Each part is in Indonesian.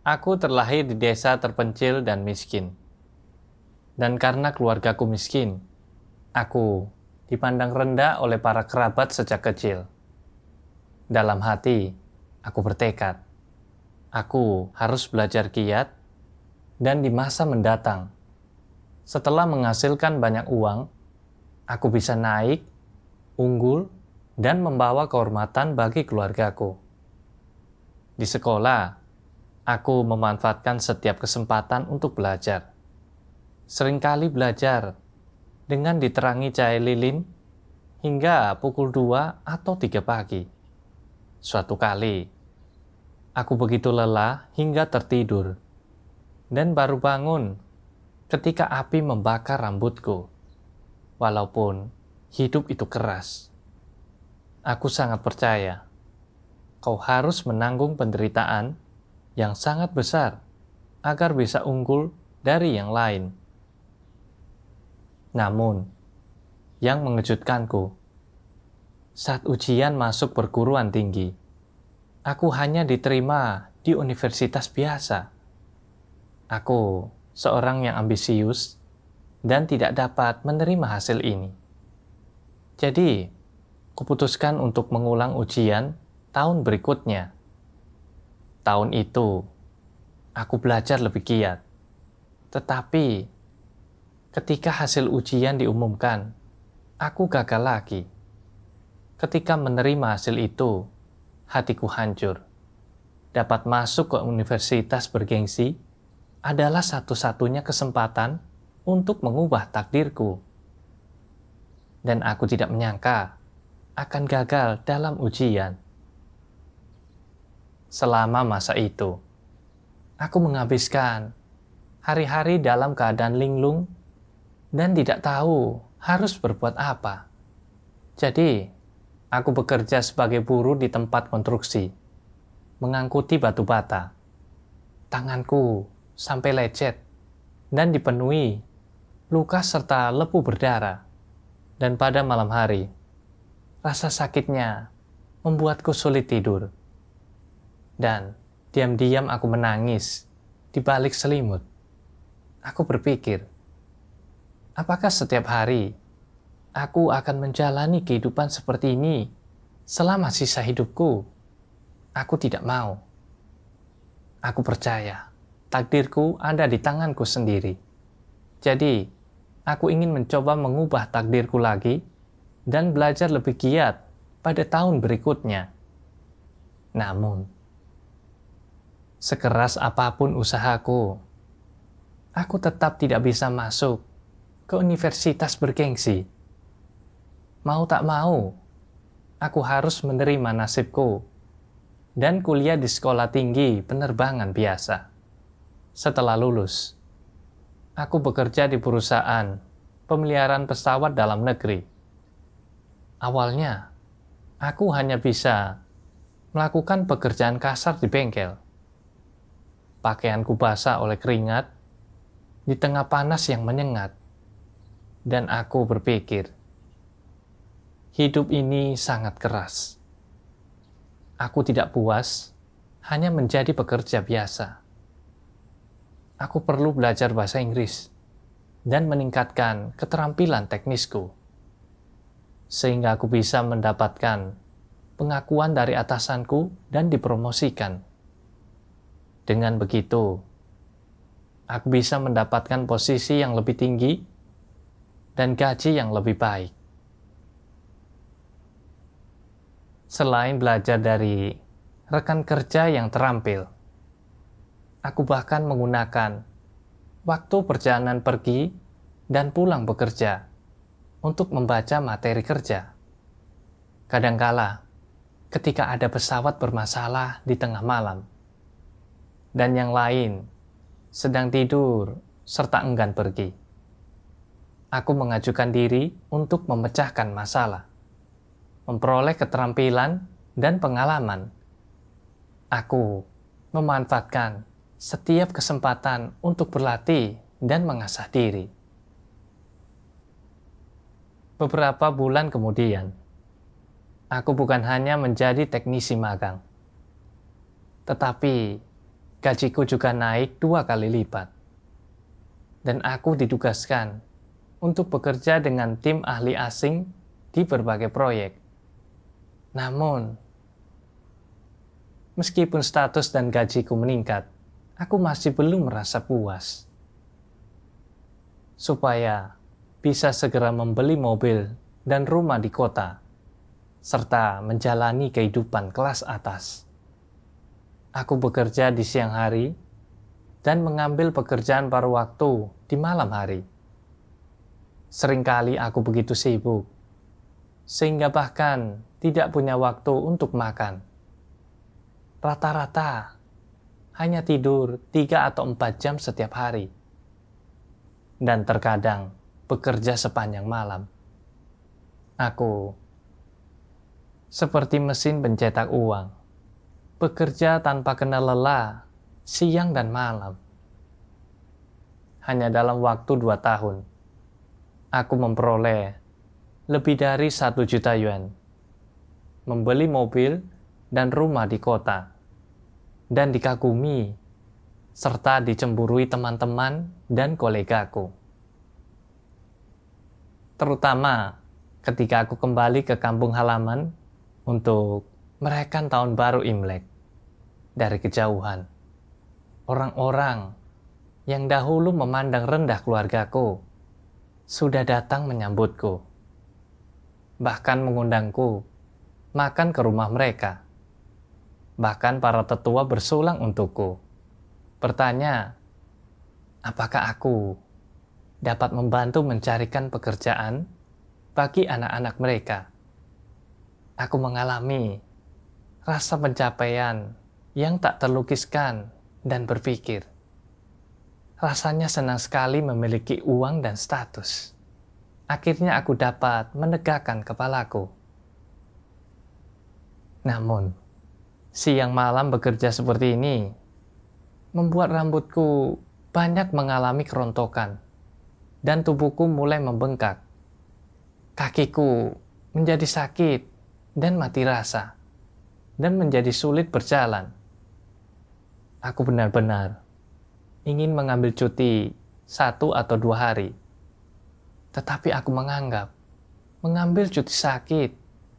Aku terlahir di desa terpencil dan miskin. Dan karena keluargaku miskin, aku dipandang rendah oleh para kerabat sejak kecil. Dalam hati, aku bertekad. Aku harus belajar giat dan di masa mendatang, setelah menghasilkan banyak uang, aku bisa naik, unggul, dan membawa kehormatan bagi keluargaku. Di sekolah, aku memanfaatkan setiap kesempatan untuk belajar. Seringkali belajar dengan diterangi cahaya lilin hingga pukul 2 atau 3 pagi. Suatu kali, aku begitu lelah hingga tertidur dan baru bangun ketika api membakar rambutku. Walaupun hidup itu keras, aku sangat percaya kau harus menanggung penderitaan yang sangat besar agar bisa unggul dari yang lain. Namun, yang mengejutkanku, saat ujian masuk perguruan tinggi, aku hanya diterima di universitas biasa. Aku seorang yang ambisius dan tidak dapat menerima hasil ini. Jadi, kuputuskan untuk mengulang ujian tahun berikutnya. Tahun itu, aku belajar lebih giat. Tetapi, ketika hasil ujian diumumkan, aku gagal lagi. Ketika menerima hasil itu, hatiku hancur. Dapat masuk ke universitas bergengsi adalah satu-satunya kesempatan untuk mengubah takdirku. Dan aku tidak menyangka akan gagal dalam ujian. Selama masa itu, aku menghabiskan hari-hari dalam keadaan linglung dan tidak tahu harus berbuat apa. Jadi, aku bekerja sebagai buruh di tempat konstruksi, mengangkuti batu bata. Tanganku sampai lecet dan dipenuhi luka serta lepu berdarah. Dan pada malam hari, rasa sakitnya membuatku sulit tidur. Dan diam-diam aku menangis di balik selimut. Aku berpikir, apakah setiap hari aku akan menjalani kehidupan seperti ini selama sisa hidupku? Aku tidak mau. Aku percaya takdirku ada di tanganku sendiri. Jadi, aku ingin mencoba mengubah takdirku lagi dan belajar lebih giat pada tahun berikutnya. Namun, sekeras apapun usahaku, aku tetap tidak bisa masuk ke universitas bergengsi. Mau tak mau, aku harus menerima nasibku dan kuliah di sekolah tinggi penerbangan biasa. Setelah lulus, aku bekerja di perusahaan pemeliharaan pesawat dalam negeri. Awalnya, aku hanya bisa melakukan pekerjaan kasar di bengkel. Pakaianku basah oleh keringat di tengah panas yang menyengat. Dan aku berpikir, hidup ini sangat keras. Aku tidak puas hanya menjadi pekerja biasa. Aku perlu belajar bahasa Inggris dan meningkatkan keterampilan teknisku, sehingga aku bisa mendapatkan pengakuan dari atasanku dan dipromosikan. Dengan begitu, aku bisa mendapatkan posisi yang lebih tinggi dan gaji yang lebih baik. Selain belajar dari rekan kerja yang terampil, aku bahkan menggunakan waktu perjalanan pergi dan pulang bekerja untuk membaca materi kerja. Kadangkala, ketika ada pesawat bermasalah di tengah malam, dan yang lain sedang tidur serta enggan pergi, aku mengajukan diri untuk memecahkan masalah, memperoleh keterampilan dan pengalaman. Aku memanfaatkan setiap kesempatan untuk berlatih dan mengasah diri. Beberapa bulan kemudian, aku bukan hanya menjadi teknisi magang, tetapi gajiku juga naik 2 kali lipat. Dan aku ditugaskan untuk bekerja dengan tim ahli asing di berbagai proyek. Namun, meskipun status dan gajiku meningkat, aku masih belum merasa puas. Supaya bisa segera membeli mobil dan rumah di kota, serta menjalani kehidupan kelas atas. Aku bekerja di siang hari dan mengambil pekerjaan paruh waktu di malam hari. Seringkali aku begitu sibuk, sehingga bahkan tidak punya waktu untuk makan. Rata-rata hanya tidur 3 atau 4 jam setiap hari. Dan terkadang bekerja sepanjang malam. Aku seperti mesin pencetak uang, bekerja tanpa kenal lelah, siang dan malam. Hanya dalam waktu 2 tahun, aku memperoleh lebih dari 1 juta yuan, membeli mobil dan rumah di kota, dan dikagumi, serta dicemburui teman-teman dan kolegaku. Terutama ketika aku kembali ke kampung halaman untuk merayakan tahun baru Imlek. Dari kejauhan, orang-orang yang dahulu memandang rendah keluargaku sudah datang menyambutku, bahkan mengundangku makan ke rumah mereka. Bahkan para tetua bersulang untukku, bertanya, apakah aku dapat membantu mencarikan pekerjaan bagi anak-anak mereka. Aku mengalami rasa pencapaian yang tak terlukiskan dan berpikir, rasanya senang sekali memiliki uang dan status. Akhirnya aku dapat menegakkan kepalaku. Namun, siang malam bekerja seperti ini membuat rambutku banyak mengalami kerontokan dan tubuhku mulai membengkak. Kakiku menjadi sakit dan mati rasa dan menjadi sulit berjalan. Aku benar-benar ingin mengambil cuti 1 atau 2 hari. Tetapi aku menganggap mengambil cuti sakit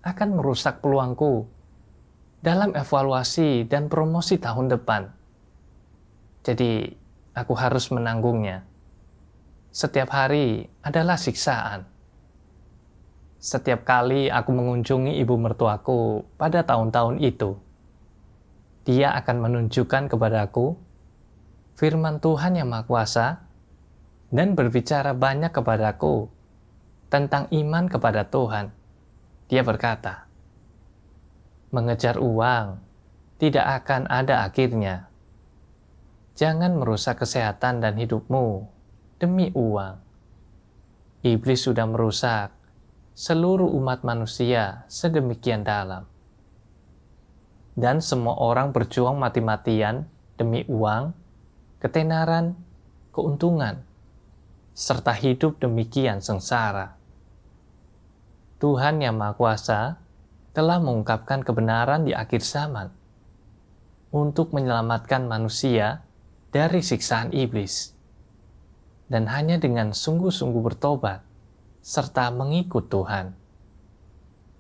akan merusak peluangku dalam evaluasi dan promosi tahun depan. Jadi, aku harus menanggungnya. Setiap hari adalah siksaan. Setiap kali aku mengunjungi ibu mertuaku pada tahun-tahun itu, dia akan menunjukkan kepadaku firman Tuhan yang Maha Kuasa dan berbicara banyak kepadaku tentang iman kepada Tuhan. Dia berkata, mengejar uang tidak akan ada akhirnya. Jangan merusak kesehatan dan hidupmu demi uang. Iblis sudah merusak seluruh umat manusia sedemikian dalam. Dan semua orang berjuang mati-matian demi uang, ketenaran, keuntungan, serta hidup demikian sengsara. Tuhan yang Maha Kuasa telah mengungkapkan kebenaran di akhir zaman untuk menyelamatkan manusia dari siksaan iblis. Dan hanya dengan sungguh-sungguh bertobat serta mengikut Tuhan,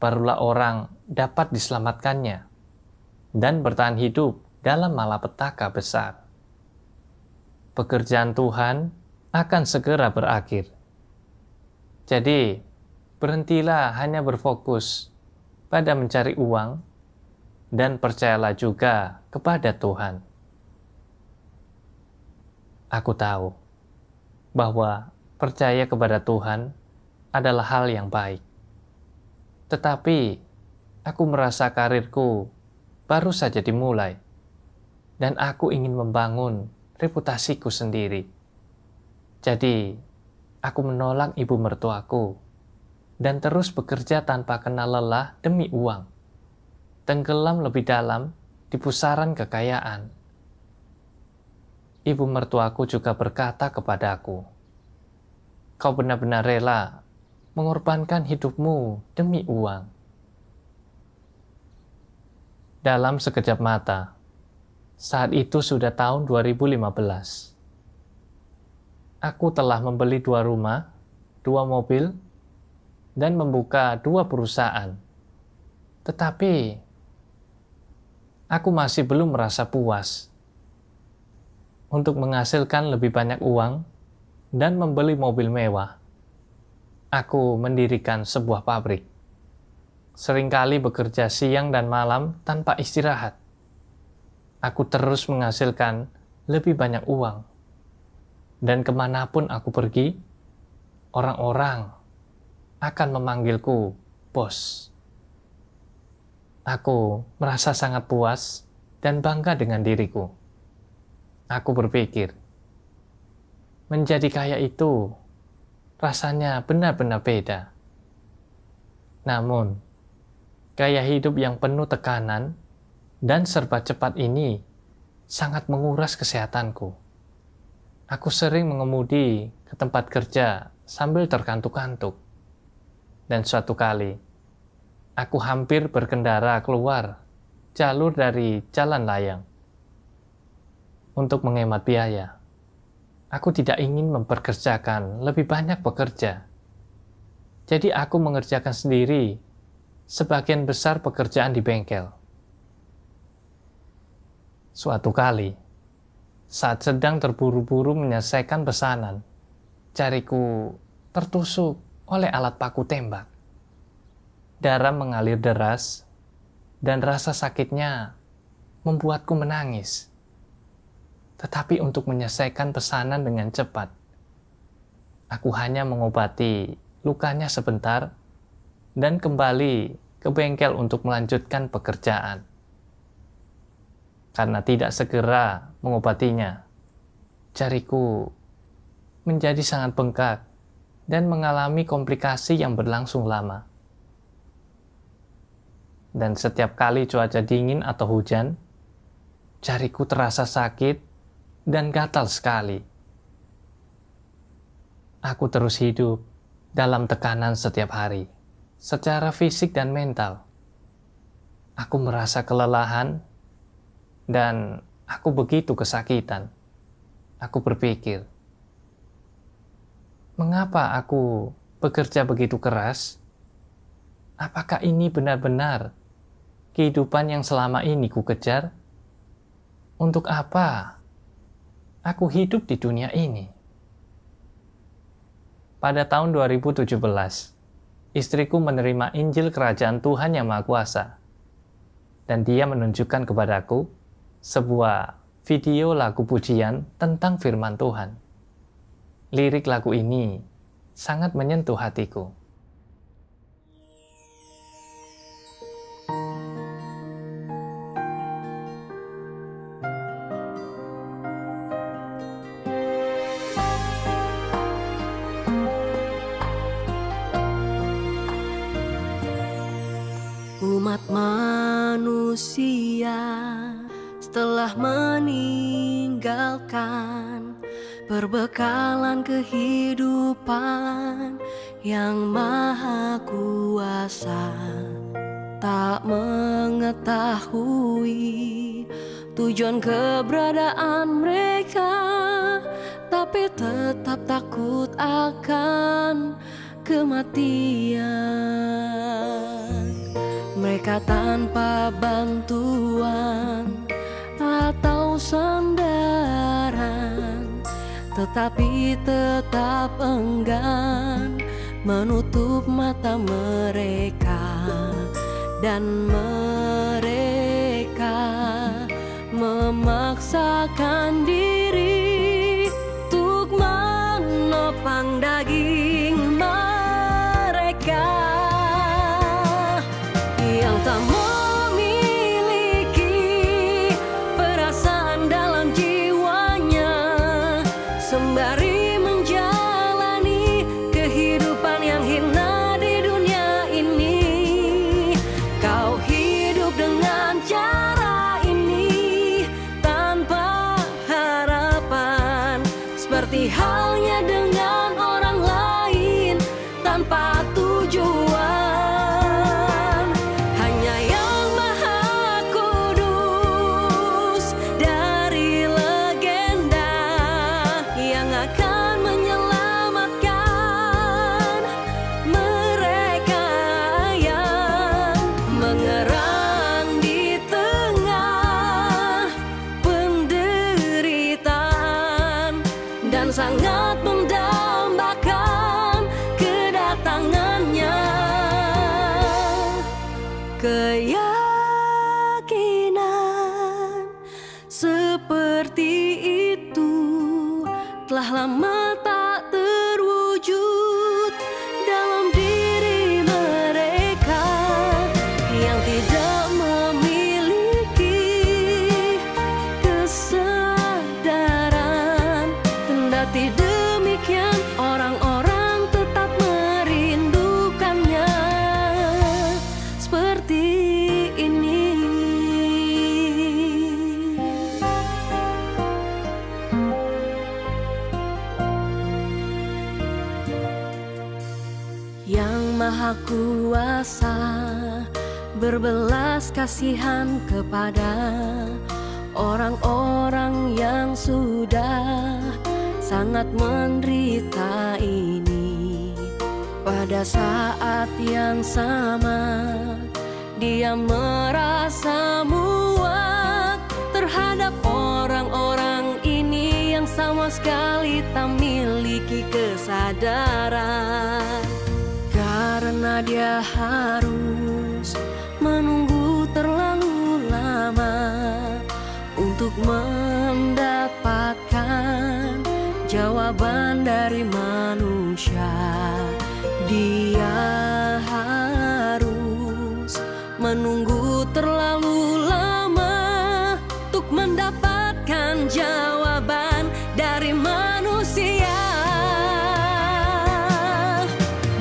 barulah orang dapat diselamatkannya dan bertahan hidup dalam malapetaka besar. Pekerjaan Tuhan akan segera berakhir. Jadi, berhentilah hanya berfokus pada mencari uang dan percayalah juga kepada Tuhan. Aku tahu bahwa percaya kepada Tuhan adalah hal yang baik. Tetapi, aku merasa karirku baru saja dimulai, dan aku ingin membangun reputasiku sendiri. Jadi, aku menolak ibu mertuaku, dan terus bekerja tanpa kenal lelah demi uang, tenggelam lebih dalam di pusaran kekayaan. Ibu mertuaku juga berkata kepadaku, kau benar-benar rela mengorbankan hidupmu demi uang. Dalam sekejap mata, Saat itu sudah tahun 2015. Aku telah membeli 2 rumah, 2 mobil, dan membuka 2 perusahaan. Tetapi, aku masih belum merasa puas. Untuk menghasilkan lebih banyak uang dan membeli mobil mewah, aku mendirikan sebuah pabrik. Seringkali bekerja siang dan malam tanpa istirahat. Aku terus menghasilkan lebih banyak uang. Dan kemanapun aku pergi, orang-orang akan memanggilku bos. Aku merasa sangat puas dan bangga dengan diriku. Aku berpikir, menjadi kaya itu rasanya benar-benar beda. Namun, gaya hidup yang penuh tekanan dan serba cepat ini sangat menguras kesehatanku. Aku sering mengemudi ke tempat kerja sambil terkantuk-kantuk. Dan suatu kali, aku hampir berkendara keluar jalur dari jalan layang. Untuk menghemat biaya, aku tidak ingin memperkerjakan lebih banyak pekerja. Jadi aku mengerjakan sendiri sebagian besar pekerjaan di bengkel. Suatu kali, saat sedang terburu-buru menyelesaikan pesanan, jariku tertusuk oleh alat paku tembak. Darah mengalir deras, dan rasa sakitnya membuatku menangis. Tetapi untuk menyelesaikan pesanan dengan cepat, aku hanya mengobati lukanya sebentar dan kembali ke bengkel untuk melanjutkan pekerjaan. Karena tidak segera mengobatinya, jariku menjadi sangat bengkak dan mengalami komplikasi yang berlangsung lama. Dan setiap kali cuaca dingin atau hujan, jariku terasa sakit dan gatal sekali. Aku terus hidup dalam tekanan setiap hari, secara fisik dan mental. Aku merasa kelelahan dan aku begitu kesakitan. Aku berpikir, mengapa aku bekerja begitu keras? Apakah ini benar-benar kehidupan yang selama ini ku kejar? Untuk apa aku hidup di dunia ini? Pada tahun 2017, istriku menerima Injil Kerajaan Tuhan Yang Maha Kuasa, dan dia menunjukkan kepadaku sebuah video lagu pujian tentang firman Tuhan. Lirik lagu ini sangat menyentuh hatiku. Umat manusia setelah meninggalkan perbekalan kehidupan yang maha kuasa, tak mengetahui tujuan keberadaan mereka, tapi tetap takut akan kematian. Mereka tanpa bantuan atau sandaran, tetapi tetap enggan menutup mata mereka, dan mereka memaksakan diri untuk menopang daging mereka yang tak memiliki perasaan dalam jiwanya, sembari menjalani kehidupan yang hina di dunia ini. Kau hidup dengan cara ini tanpa lama tak terwujud dalam diri mereka yang tidak memiliki kesadaran. Kendati demikian, orang-orang tetap merindukannya seperti ini. Yang Maha Kuasa berbelas kasihan kepada orang-orang yang sudah sangat menderita ini. Pada saat yang sama, Dia merasa muak terhadap orang-orang ini yang sama sekali tak memiliki kesadaran. Karena Dia harus menunggu terlalu lama untuk mendapatkan jawaban dari manusia. Dia harus menunggu terlalu lama untuk mendapatkan jawaban dari manusia.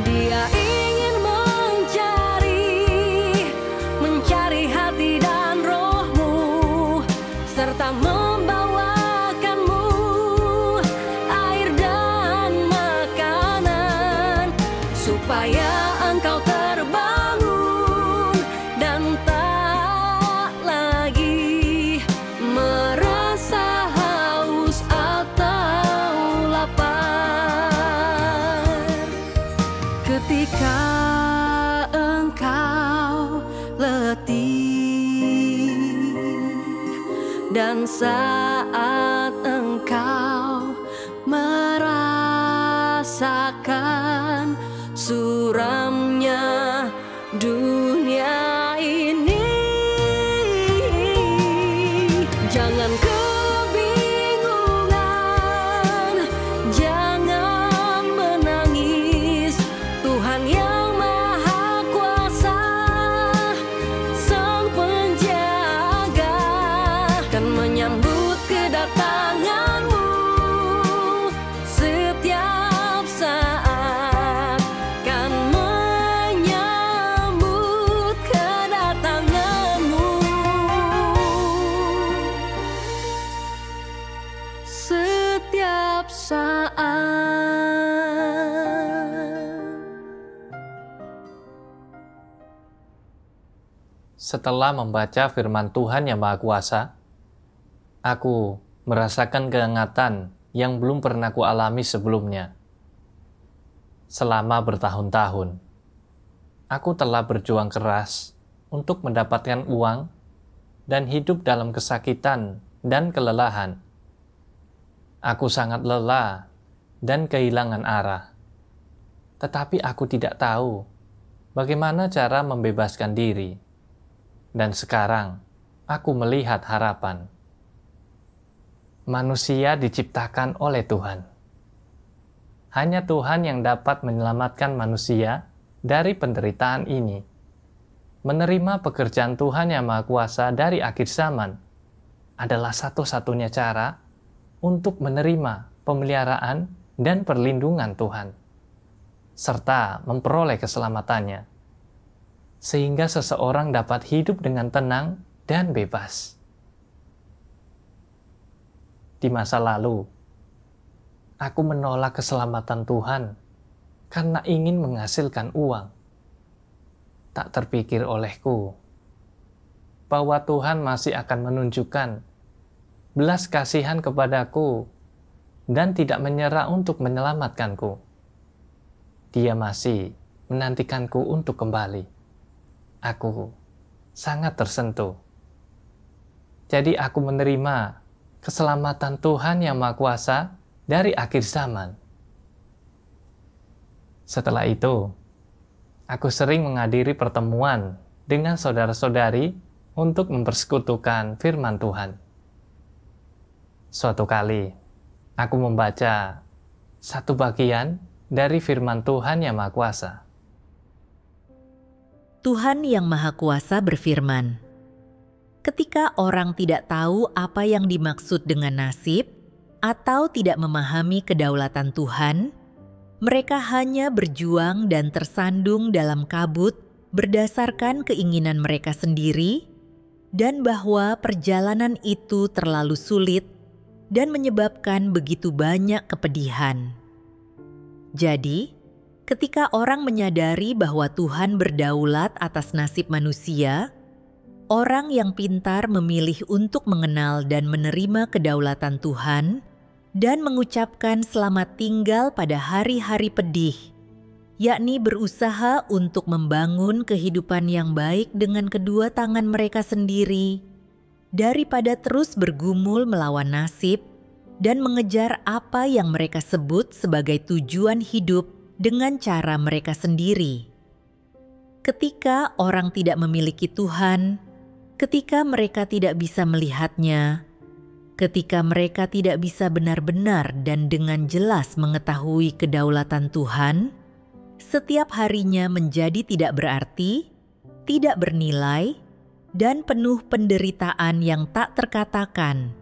Dia ingin mencari hati dan rohmu, serta membawakanmu air dan makanan, supaya engkau terbangun dan tak lagi merasa haus atau lapar. Ketika engkau letih dan saat engkau merasakan suramnya dunia ini, jangan kebingungan, jangan menangis. Tuhan yang Maha Kuasa, Sang Penjaga, akan menyambut kedatanganmu setiap saat, kan menyambut kedatanganmu setiap saat. Setelah membaca firman Tuhan yang Maha Kuasa, aku merasakan kehangatan yang belum pernah kualami sebelumnya. Selama bertahun-tahun, aku telah berjuang keras untuk mendapatkan uang dan hidup dalam kesakitan dan kelelahan. Aku sangat lelah dan kehilangan arah. Tetapi aku tidak tahu bagaimana cara membebaskan diri. Dan sekarang, aku melihat harapan. Manusia diciptakan oleh Tuhan. Hanya Tuhan yang dapat menyelamatkan manusia dari penderitaan ini. Menerima pekerjaan Tuhan yang Maha Kuasa dari akhir zaman adalah satu-satunya cara untuk menerima pemeliharaan dan perlindungan Tuhan, serta memperoleh keselamatannya, sehingga seseorang dapat hidup dengan tenang dan bebas. Di masa lalu, aku menolak keselamatan Tuhan karena ingin menghasilkan uang. Tak terpikir olehku bahwa Tuhan masih akan menunjukkan belas kasihan kepadaku dan tidak menyerah untuk menyelamatkanku. Dia masih menantikanku untuk kembali. Aku sangat tersentuh. Jadi aku menerima keselamatan Tuhan yang Maha Kuasa dari akhir zaman. Setelah itu, aku sering menghadiri pertemuan dengan saudara-saudari untuk mempersekutukan firman Tuhan. Suatu kali, aku membaca satu bagian dari firman Tuhan Yang Maha Kuasa. Tuhan Yang Maha Kuasa berfirman, ketika orang tidak tahu apa yang dimaksud dengan nasib atau tidak memahami kedaulatan Tuhan, mereka hanya berjuang dan tersandung dalam kabut berdasarkan keinginan mereka sendiri, dan bahwa perjalanan itu terlalu sulit dan menyebabkan begitu banyak kepedihan. Jadi, ketika orang menyadari bahwa Tuhan berdaulat atas nasib manusia, orang yang pintar memilih untuk mengenal dan menerima kedaulatan Tuhan dan mengucapkan selamat tinggal pada hari-hari pedih, yakni berusaha untuk membangun kehidupan yang baik dengan kedua tangan mereka sendiri, daripada terus bergumul melawan nasib dan mengejar apa yang mereka sebut sebagai tujuan hidup dengan cara mereka sendiri. Ketika orang tidak memiliki Tuhan, ketika mereka tidak bisa melihatnya, ketika mereka tidak bisa benar-benar dan dengan jelas mengetahui kedaulatan Tuhan, setiap harinya menjadi tidak berarti, tidak bernilai, dan penuh penderitaan yang tak terkatakan.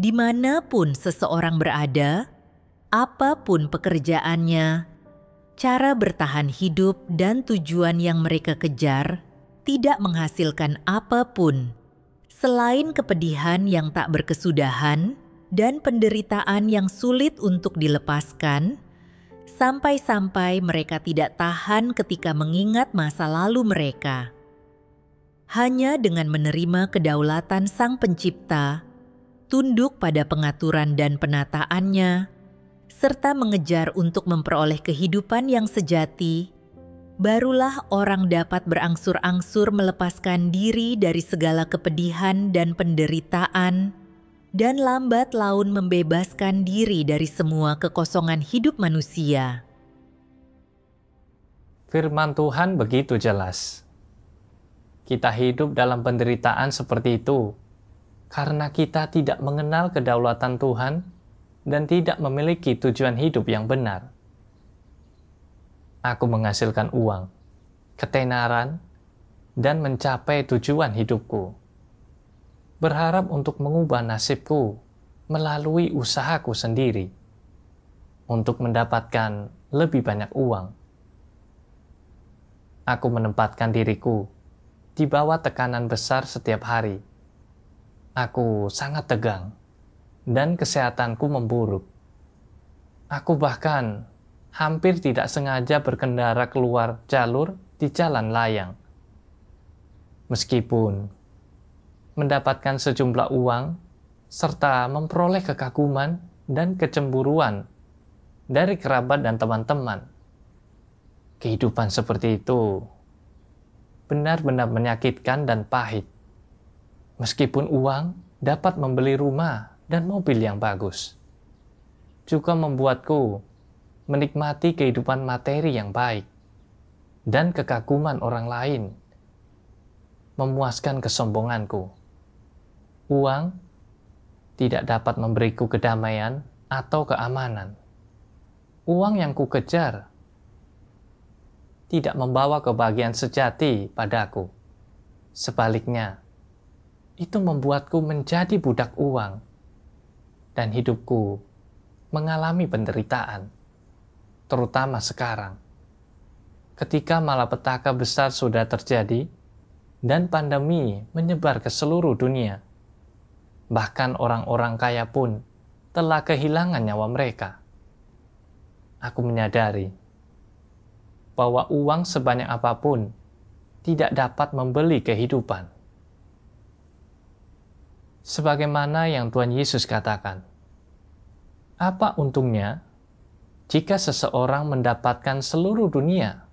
Dimanapun seseorang berada, apapun pekerjaannya, cara bertahan hidup dan tujuan yang mereka kejar tidak menghasilkan apapun selain kepedihan yang tak berkesudahan dan penderitaan yang sulit untuk dilepaskan, sampai-sampai mereka tidak tahan ketika mengingat masa lalu mereka. Hanya dengan menerima kedaulatan Sang Pencipta, tunduk pada pengaturan dan penataannya, serta mengejar untuk memperoleh kehidupan yang sejati, barulah orang dapat berangsur-angsur melepaskan diri dari segala kepedihan dan penderitaan, dan lambat laun membebaskan diri dari semua kekosongan hidup manusia. Firman Tuhan begitu jelas. Kita hidup dalam penderitaan seperti itu karena kita tidak mengenal kedaulatan Tuhan dan tidak memiliki tujuan hidup yang benar. Aku menghasilkan uang, ketenaran, dan mencapai tujuan hidupku. Berharap untuk mengubah nasibku melalui usahaku sendiri untuk mendapatkan lebih banyak uang. Aku menempatkan diriku di bawah tekanan besar setiap hari. Aku sangat tegang dan kesehatanku memburuk. Aku bahkan hampir tidak sengaja berkendara keluar jalur di jalan layang. Meskipun mendapatkan sejumlah uang serta memperoleh kekaguman dan kecemburuan dari kerabat dan teman-teman, kehidupan seperti itu benar-benar menyakitkan dan pahit. Meskipun uang dapat membeli rumah dan mobil yang bagus, juga membuatku menikmati kehidupan materi yang baik dan kekaguman orang lain, memuaskan kesombonganku. Uang tidak dapat memberiku kedamaian atau keamanan. Uang yang kukejar tidak membawa kebahagiaan sejati padaku. Sebaliknya, itu membuatku menjadi budak uang dan hidupku mengalami penderitaan. Terutama sekarang, ketika malapetaka besar sudah terjadi dan pandemi menyebar ke seluruh dunia. Bahkan orang-orang kaya pun telah kehilangan nyawa mereka. Aku menyadari bahwa uang sebanyak apapun tidak dapat membeli kehidupan. Sebagaimana yang Tuhan Yesus katakan, apa untungnya jika seseorang mendapatkan seluruh dunia,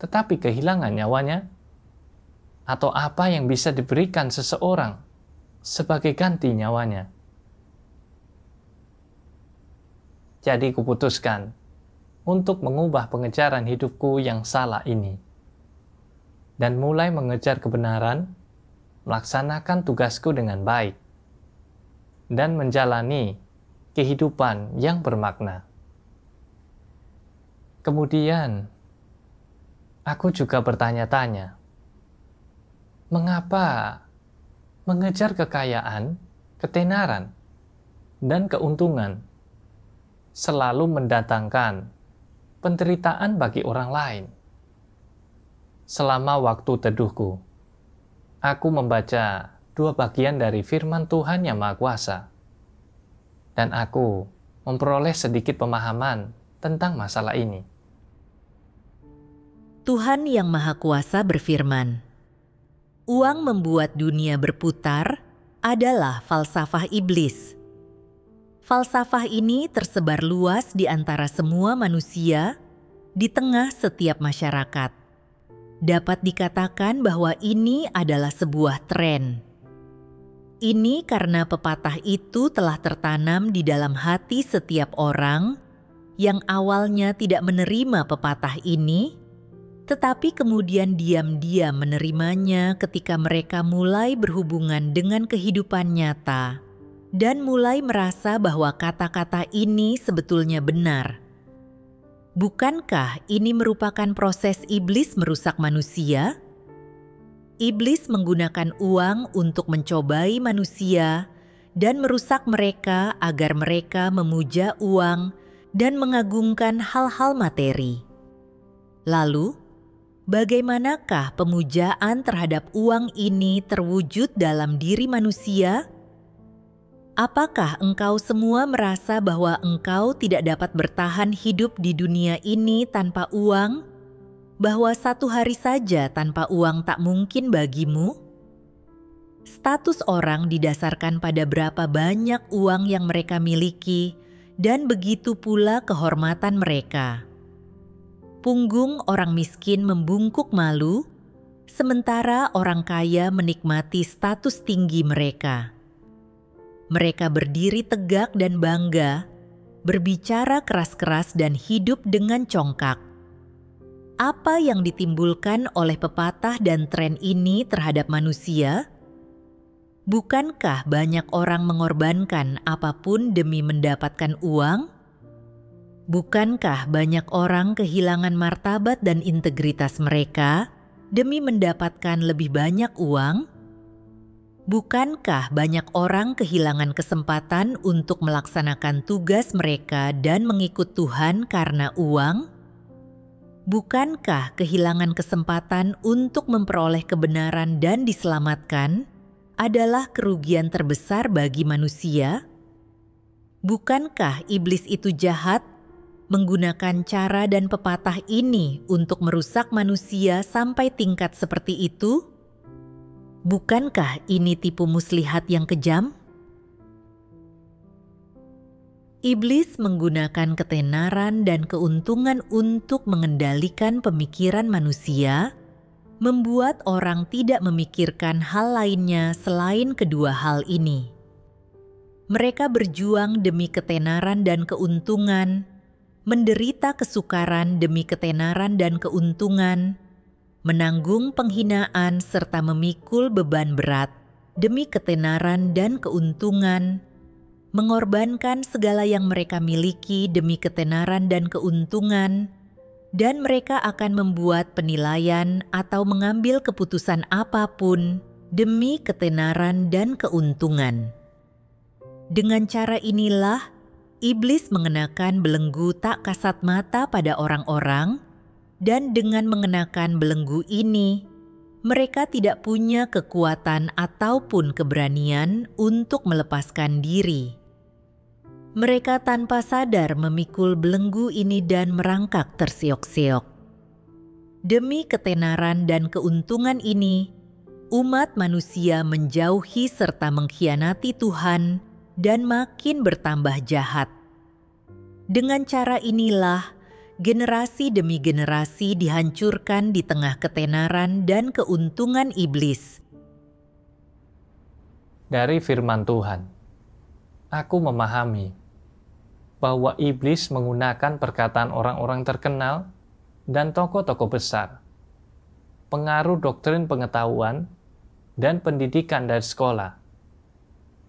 tetapi kehilangan nyawanya? Atau apa yang bisa diberikan seseorang sebagai ganti nyawanya? Jadi kuputuskan untuk mengubah pengejaran hidupku yang salah ini, dan mulai mengejar kebenaran, melaksanakan tugasku dengan baik, dan menjalani kehidupan yang bermakna. Kemudian, aku juga bertanya-tanya, mengapa mengejar kekayaan, ketenaran, dan keuntungan selalu mendatangkan penderitaan bagi orang lain? Selama waktu teduhku, aku membaca 2 bagian dari firman Tuhan yang Maha Kuasa, dan aku memperoleh sedikit pemahaman tentang masalah ini. Tuhan yang Maha Kuasa berfirman, "Uang membuat dunia berputar adalah falsafah iblis." Falsafah ini tersebar luas di antara semua manusia di tengah setiap masyarakat. Dapat dikatakan bahwa ini adalah sebuah tren. Ini karena pepatah itu telah tertanam di dalam hati setiap orang yang awalnya tidak menerima pepatah ini, tetapi kemudian diam-diam menerimanya ketika mereka mulai berhubungan dengan kehidupan nyata dan mulai merasa bahwa kata-kata ini sebetulnya benar. Bukankah ini merupakan proses iblis merusak manusia? Iblis menggunakan uang untuk mencobai manusia dan merusak mereka agar mereka memuja uang dan mengagungkan hal-hal materi. Lalu, bagaimanakah pemujaan terhadap uang ini terwujud dalam diri manusia? Apakah engkau semua merasa bahwa engkau tidak dapat bertahan hidup di dunia ini tanpa uang? Bahwa satu hari saja tanpa uang tak mungkin bagimu? Status orang didasarkan pada berapa banyak uang yang mereka miliki, dan begitu pula kehormatan mereka. Punggung orang miskin membungkuk malu, sementara orang kaya menikmati status tinggi mereka. Mereka berdiri tegak dan bangga, berbicara keras-keras dan hidup dengan congkak. Apa yang ditimbulkan oleh pepatah dan tren ini terhadap manusia? Bukankah banyak orang mengorbankan apapun demi mendapatkan uang? Bukankah banyak orang kehilangan martabat dan integritas mereka demi mendapatkan lebih banyak uang? Bukankah banyak orang kehilangan kesempatan untuk melaksanakan tugas mereka dan mengikut Tuhan karena uang? Bukankah kehilangan kesempatan untuk memperoleh kebenaran dan diselamatkan adalah kerugian terbesar bagi manusia? Bukankah iblis itu jahat, menggunakan cara dan pepatah ini untuk merusak manusia sampai tingkat seperti itu? Bukankah ini tipu muslihat yang kejam? Iblis menggunakan ketenaran dan keuntungan untuk mengendalikan pemikiran manusia, membuat orang tidak memikirkan hal lainnya selain kedua hal ini. Mereka berjuang demi ketenaran dan keuntungan, menderita kesukaran demi ketenaran dan keuntungan, menanggung penghinaan serta memikul beban berat demi ketenaran dan keuntungan, mengorbankan segala yang mereka miliki demi ketenaran dan keuntungan, dan mereka akan membuat penilaian atau mengambil keputusan apapun demi ketenaran dan keuntungan. Dengan cara inilah, iblis mengenakan belenggu tak kasat mata pada orang-orang, dan dengan mengenakan belenggu ini, mereka tidak punya kekuatan ataupun keberanian untuk melepaskan diri. Mereka tanpa sadar memikul belenggu ini dan merangkak tersiok-siok. Demi ketenaran dan keuntungan ini, umat manusia menjauhi serta mengkhianati Tuhan dan makin bertambah jahat. Dengan cara inilah, generasi demi generasi dihancurkan di tengah ketenaran dan keuntungan iblis. Dari firman Tuhan, aku memahami bahwa iblis menggunakan perkataan orang-orang terkenal dan tokoh-tokoh besar, pengaruh doktrin pengetahuan, dan pendidikan dari sekolah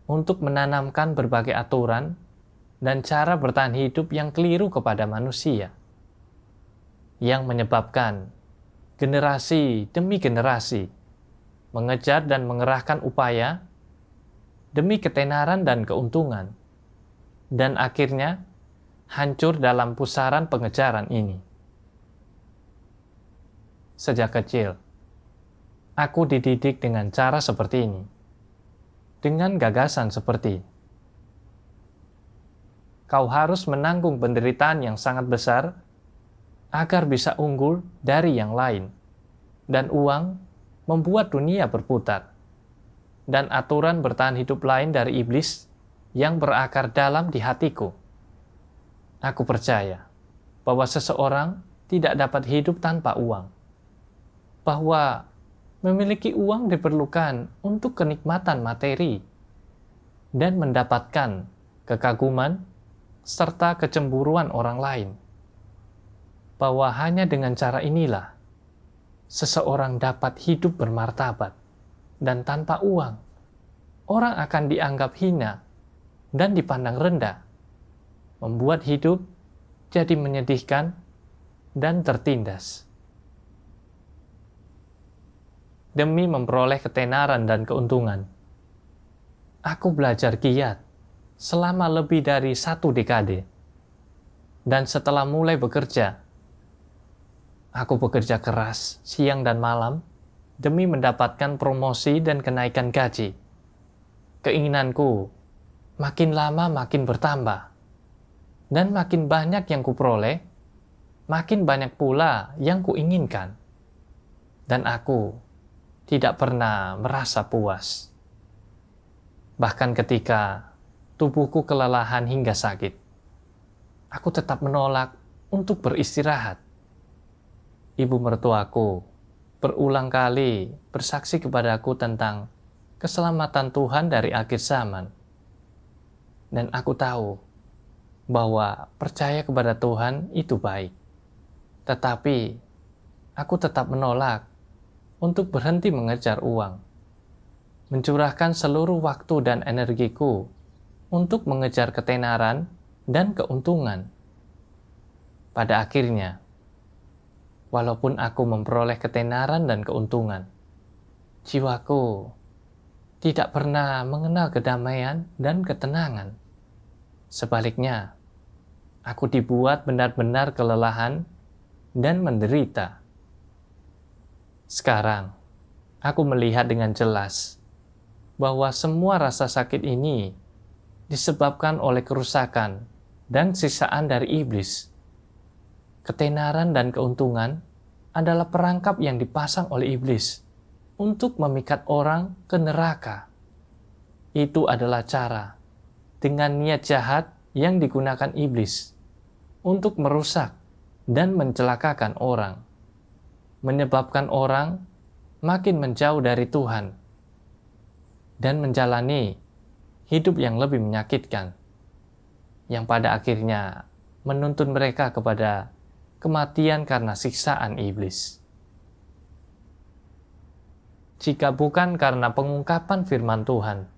untuk menanamkan berbagai aturan dan cara bertahan hidup yang keliru kepada manusia. yang menyebabkan generasi demi generasi mengejar dan mengerahkan upaya demi ketenaran dan keuntungan, dan akhirnya hancur dalam pusaran pengejaran ini. Sejak kecil, aku dididik dengan cara seperti ini, dengan gagasan seperti, kau harus menanggung penderitaan yang sangat besar agar bisa unggul dari yang lain, dan uang membuat dunia berputar, dan aturan bertahan hidup lain dari iblis yang berakar dalam di hatiku. Aku percaya bahwa seseorang tidak dapat hidup tanpa uang, bahwa memiliki uang diperlukan untuk kenikmatan materi dan mendapatkan kekaguman serta kecemburuan orang lain, bahwa hanya dengan cara inilah seseorang dapat hidup bermartabat, dan tanpa uang, orang akan dianggap hina dan dipandang rendah, membuat hidup jadi menyedihkan dan tertindas. Demi memperoleh ketenaran dan keuntungan, aku belajar giat selama lebih dari 1 dekade, dan setelah mulai bekerja, aku bekerja keras siang dan malam demi mendapatkan promosi dan kenaikan gaji. Keinginanku makin lama makin bertambah, dan makin banyak yang kuperoleh, makin banyak pula yang kuinginkan. Dan aku tidak pernah merasa puas. Bahkan ketika tubuhku kelelahan hingga sakit, aku tetap menolak untuk beristirahat. Ibu mertuaku berulang kali bersaksi kepadaku tentang keselamatan Tuhan dari akhir zaman. Dan aku tahu bahwa percaya kepada Tuhan itu baik. Tetapi aku tetap menolak untuk berhenti mengejar uang, mencurahkan seluruh waktu dan energiku untuk mengejar ketenaran dan keuntungan. Pada akhirnya, walaupun aku memperoleh ketenaran dan keuntungan, jiwaku tidak pernah mengenal kedamaian dan ketenangan. Sebaliknya, aku dibuat benar-benar kelelahan dan menderita. Sekarang, aku melihat dengan jelas bahwa semua rasa sakit ini disebabkan oleh kerusakan dan siksaan dari iblis. Ketenaran dan keuntungan adalah perangkap yang dipasang oleh iblis untuk memikat orang ke neraka. Itu adalah cara dengan niat jahat yang digunakan iblis untuk merusak dan mencelakakan orang, menyebabkan orang makin menjauh dari Tuhan dan menjalani hidup yang lebih menyakitkan, yang pada akhirnya menuntun mereka kepada kematian karena siksaan iblis. Jika bukan karena pengungkapan firman Tuhan,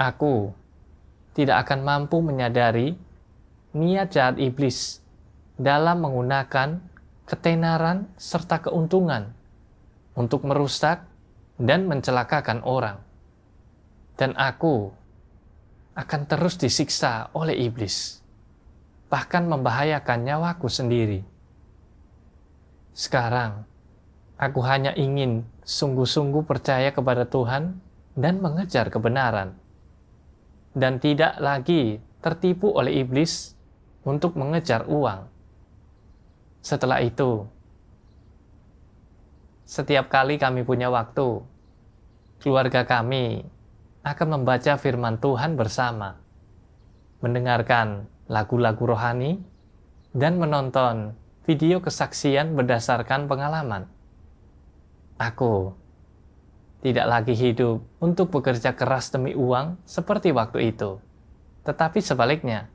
aku tidak akan mampu menyadari niat jahat iblis dalam menggunakan ketenaran serta keuntungan untuk merusak dan mencelakakan orang. Dan aku akan terus disiksa oleh iblis, bahkan membahayakan nyawaku sendiri. Sekarang, aku hanya ingin sungguh-sungguh percaya kepada Tuhan dan mengejar kebenaran, dan tidak lagi tertipu oleh iblis untuk mengejar uang. Setelah itu, setiap kali kami punya waktu, keluarga kami akan membaca firman Tuhan bersama, mendengarkan lagu-lagu rohani, dan menonton video kesaksian berdasarkan pengalaman. Aku tidak lagi hidup untuk bekerja keras demi uang seperti waktu itu, tetapi sebaliknya,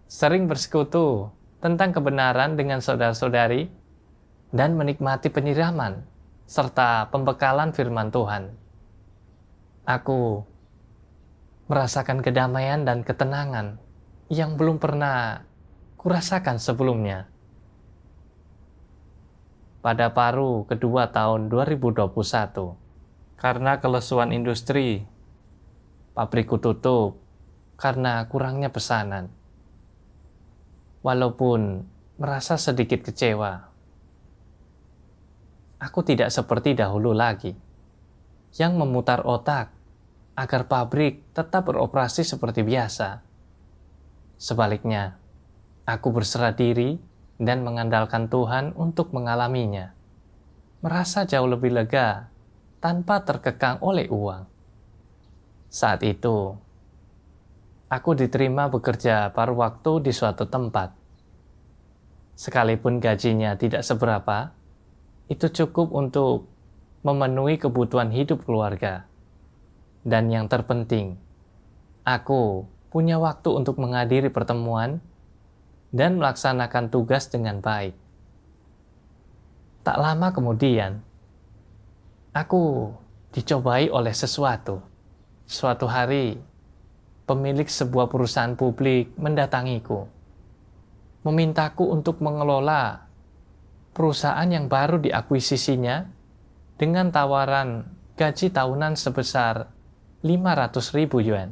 sering bersekutu tentang kebenaran dengan saudara-saudari dan menikmati penyiraman serta pembekalan firman Tuhan. Aku merasakan kedamaian dan ketenangan yang belum pernah kurasakan sebelumnya. pada paruh kedua tahun 2021. Karena kelesuan industri, pabrikku tutup karena kurangnya pesanan. Walaupun merasa sedikit kecewa, aku tidak seperti dahulu lagi, yang memutar otak agar pabrik tetap beroperasi seperti biasa. Sebaliknya, aku berserah diri dan mengandalkan Tuhan untuk mengalaminya. Merasa jauh lebih lega tanpa terkekang oleh uang. Saat itu, aku diterima bekerja paruh waktu di suatu tempat. Sekalipun gajinya tidak seberapa, itu cukup untuk memenuhi kebutuhan hidup keluarga. Dan yang terpenting, aku punya waktu untuk menghadiri pertemuan dan melaksanakan tugas dengan baik. Tak lama kemudian, aku dicobai oleh sesuatu. Suatu hari, pemilik sebuah perusahaan publik mendatangiku, memintaku untuk mengelola perusahaan yang baru diakuisisinya dengan tawaran gaji tahunan sebesar 500.000 yuan.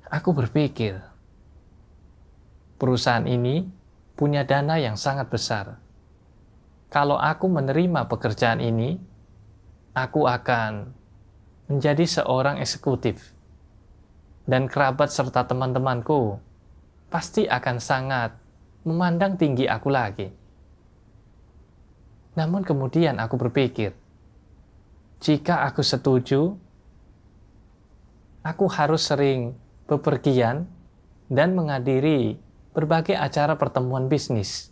Aku berpikir, perusahaan ini punya dana yang sangat besar. Kalau aku menerima pekerjaan ini, aku akan menjadi seorang eksekutif. Dan kerabat serta teman-temanku pasti akan sangat memandang tinggi aku lagi. Namun kemudian aku berpikir, jika aku setuju, aku harus sering bepergian dan menghadiri berbagai acara pertemuan bisnis,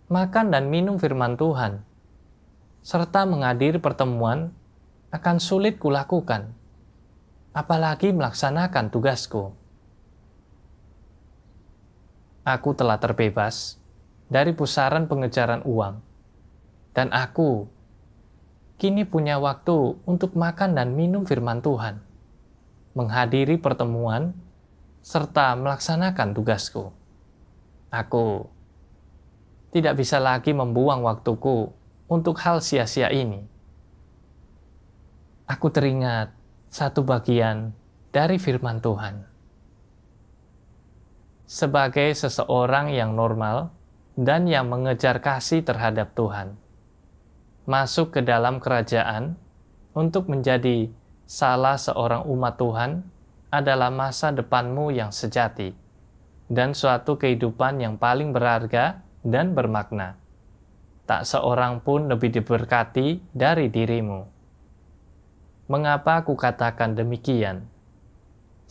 makan dan minum firman Tuhan, serta menghadiri pertemuan akan sulit kulakukan, apalagi melaksanakan tugasku. Aku telah terbebas dari pusaran pengejaran uang, dan aku kini punya waktu untuk makan dan minum firman Tuhan, menghadiri pertemuan, serta melaksanakan tugasku. Aku tidak bisa lagi membuang waktuku untuk hal sia-sia ini. Aku teringat satu bagian dari firman Tuhan. Sebagai seseorang yang normal dan yang mengejar kasih terhadap Tuhan, masuk ke dalam kerajaan untuk menjadi salah seorang umat Tuhan adalah masa depanmu yang sejati dan suatu kehidupan yang paling berharga dan bermakna. Tak seorang pun lebih diberkati dari dirimu. Mengapa aku katakan demikian?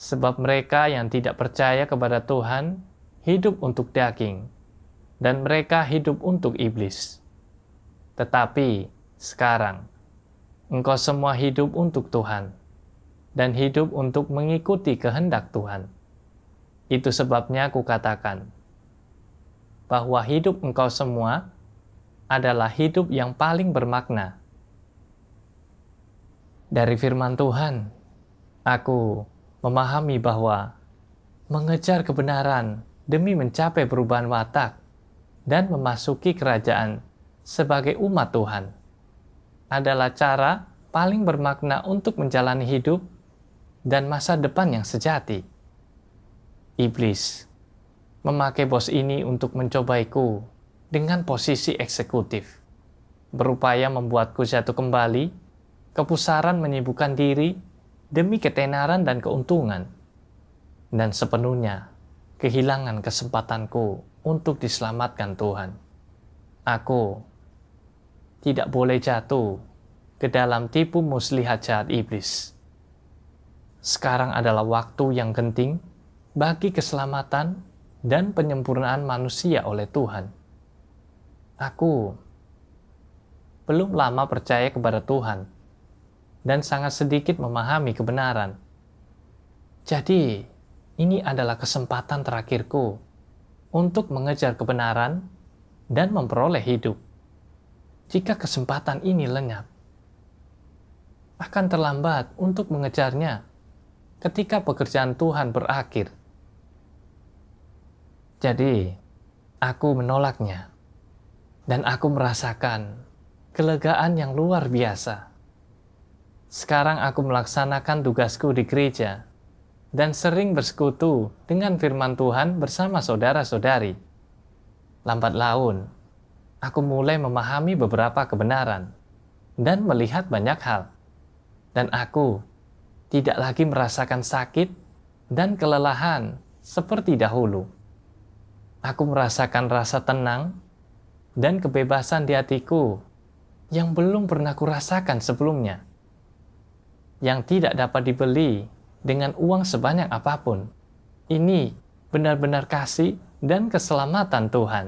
Sebab mereka yang tidak percaya kepada Tuhan hidup untuk daging, dan mereka hidup untuk iblis. Tetapi sekarang, engkau semua hidup untuk Tuhan, dan hidup untuk mengikuti kehendak Tuhan. Itu sebabnya aku katakan bahwa hidup engkau semua adalah hidup yang paling bermakna. Dari firman Tuhan, aku memahami bahwa mengejar kebenaran demi mencapai perubahan watak dan memasuki kerajaan sebagai umat Tuhan adalah cara paling bermakna untuk menjalani hidup dan masa depan yang sejati. Iblis memakai bos ini untuk mencobaiku dengan posisi eksekutif, berupaya membuatku jatuh kembali ke pusaran menyibukkan diri demi ketenaran dan keuntungan, dan sepenuhnya kehilangan kesempatanku untuk diselamatkan Tuhan. Aku tidak boleh jatuh ke dalam tipu muslihat jahat iblis. Sekarang adalah waktu yang genting bagi keselamatan dan penyempurnaan manusia oleh Tuhan. Aku belum lama percaya kepada Tuhan dan sangat sedikit memahami kebenaran. Jadi, ini adalah kesempatan terakhirku untuk mengejar kebenaran dan memperoleh hidup. Jika kesempatan ini lenyap, akan terlambat untuk mengejarnya ketika pekerjaan Tuhan berakhir. Jadi, aku menolaknya. Dan aku merasakan kelegaan yang luar biasa. Sekarang aku melaksanakan tugasku di gereja dan sering bersekutu dengan firman Tuhan bersama saudara-saudari. Lambat laun, aku mulai memahami beberapa kebenaran dan melihat banyak hal. Dan aku tidak lagi merasakan sakit dan kelelahan seperti dahulu. Aku merasakan rasa tenang dan kebebasan di hatiku yang belum pernah kurasakan sebelumnya, yang tidak dapat dibeli dengan uang sebanyak apapun. Ini benar-benar kasih dan keselamatan Tuhan.